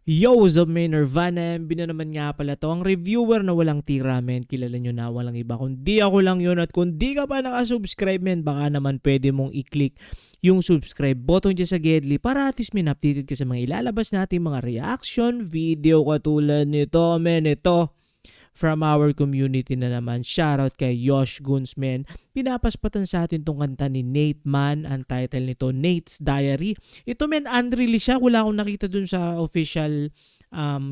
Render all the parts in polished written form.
Yo, what's up, man? Nirvana MB na naman nga pala to. Ang reviewer na walang tira, men. Kilala nyo na, walang iba. Kundi ako lang yun. At kung di ka pa nakasubscribe, men, baka naman pwede mong i-click yung subscribe button dyan sa Gedli para at least, men, updated ka sa mga ilalabas natin mga reaction video katulad nito, men. Ito, from our community na naman. Shoutout kay Yosh Guns, men. Pinapaspatan sa atin tong kanta ni Nate Man. Ang title nito, Nate's Diary. Ito, men, unreleased siya. Wala akong nakita dun sa official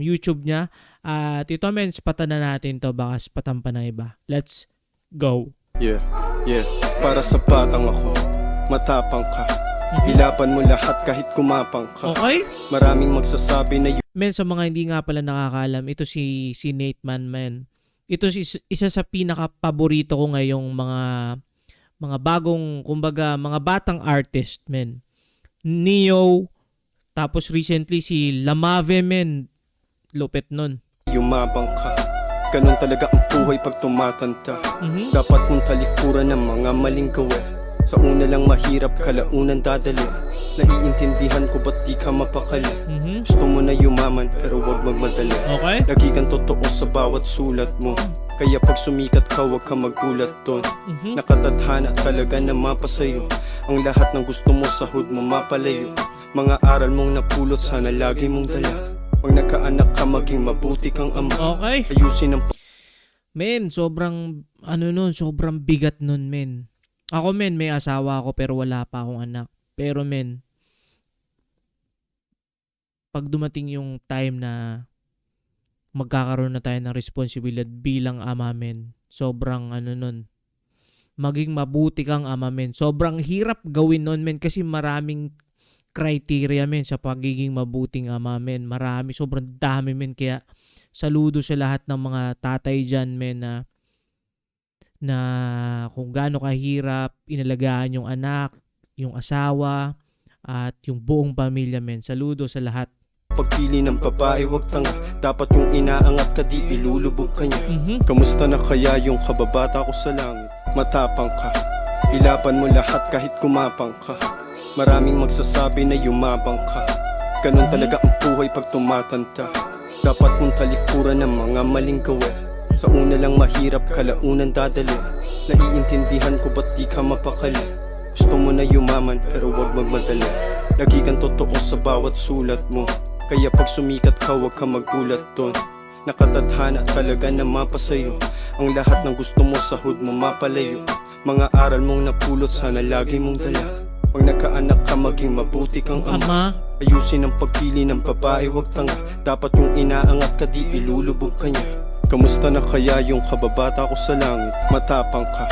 YouTube niya. At ito, men, spatan na natin to. Baka spatan pa na iba. Let's go. Yeah. Para sa batang ako, matapang ka. Hilapan mo lahat kahit kumapang ka. Okay? Maraming magsasabi na Men, sa mga hindi nga pala nakakalam, ito si Nate Man, men. Ito isa sa pinaka-paborito ko ngayong mga bagong, kumbaga, mga batang artist, men. Neo, tapos recently si Lamave, men. Lupit nun. yumabang ka. Ganun talaga ang buhay pag tumatanda. Dapat mong talikuran ng mga maling gawin. Sa una lang mahirap, kalaunan dadali. Naiintindihan ko ba't di ka mapakali. Gusto mo na yumaman pero wag magmadali. Okay? Lagi kang totoo sa bawat sulat mo. Kaya pag sumikat ka wag ka magulat doon. Nakatadhana talaga na mapasayo. Ang lahat ng gusto mo sa hood mo mapalayo. Mga aral mong napulot sana lagi mong dala. Pag nagkaanak ka maging mabuti kang ama. Okay? Ayusin ang Men, sobrang, sobrang bigat nun, men. Ako, men, may asawa ako pero wala pa akong anak. Pero, men, pag dumating yung time na magkakaroon na tayo ng responsibilidad bilang ama, men, sobrang, maging mabuti kang ama, men. Sobrang hirap gawin nun, men, kasi maraming criteria, men, sa pagiging mabuting ama, men. Marami, sobrang dami, men. Kaya, saludo sa lahat ng mga tatay dyan, men, na kung gaano kahirap inalagaan yung anak, yung asawa, at yung buong pamilya, men. Saludo sa lahat. pagpili ng babae wag tanga. Dapat yung inaangat ka di ilulubog ka niya. Kamusta na kaya yung kababata ko sa langit? Matapang ka, hilapan mo lahat kahit kumapang ka. Maraming magsasabi na yumabang ka. Ganun talaga ang buhay pag tumatanda. Dapat mong talikuran ng mga maling gawin. Sa una lang mahirap, kalaunan dadali. Naiintindihan ko ba't di ka mapakali. Gusto mo na yumaman pero wag magmadali. Lagi kang totoo sa bawat sulat mo. Kaya pag sumikat ka wag ka magulat doon. Nakatadhana talaga na mapasayo. Ang lahat ng gusto mo sa hood mo mapalayo. Mga aral mong napulot sana lagi mong dala. Pag nagkaanak ka maging mabuti kang ama. Ayusin ang pagpili ng babae wag tanga. Dapat yung inaangat ka di ilulubog ka niya. Kamusta na kaya yung kababata ko sa langit? Matapang ka,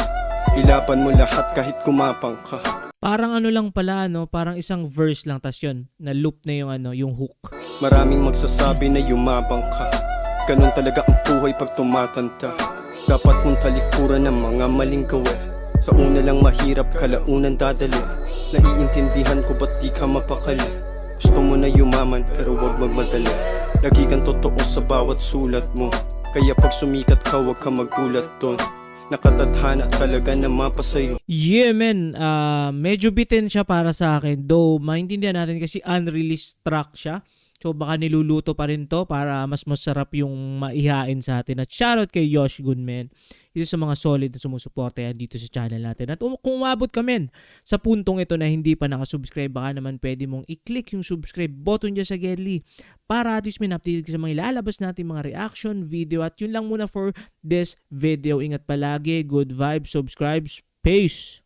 hilapan mo lahat kahit kumapang ka. Parang lang pala, parang isang verse lang, tas yun, na loop na yung hook. Maraming magsasabi na yumabang ka. Ganun talaga ang buhay pag tumatanda. Dapat mong talikuran ng mga maling gawin. Sa una lang mahirap, kalaunan dadali. Naiintindihan ko ba't di ka mapakali. Gusto mo na yumaman pero wag magmadali. Lagi kang totoo sa bawat sulat mo. Kaya pag sumikat ka wag ka magulat doon. Nakatadhana talaga na mapasayo. Yeah, men, medyo bitin siya para sa akin. Though, maintindihan natin kasi unreleased track siya. So, baka niluluto pa rin to para mas masarap yung maihain sa atin. At shoutout kay Yosh Gunmen. Isa sa mga solid na sumusuporta yan dito sa channel natin. At kung umabot ka, men, sa puntong ito na hindi pa nakasubscribe, baka naman pwede mong i-click yung subscribe button dyan sa Gedli para at least updated ka sa mga ilalabas natin mga reaction video. At yun lang muna for this video. Ingat palagi, good vibes, subscribe, peace!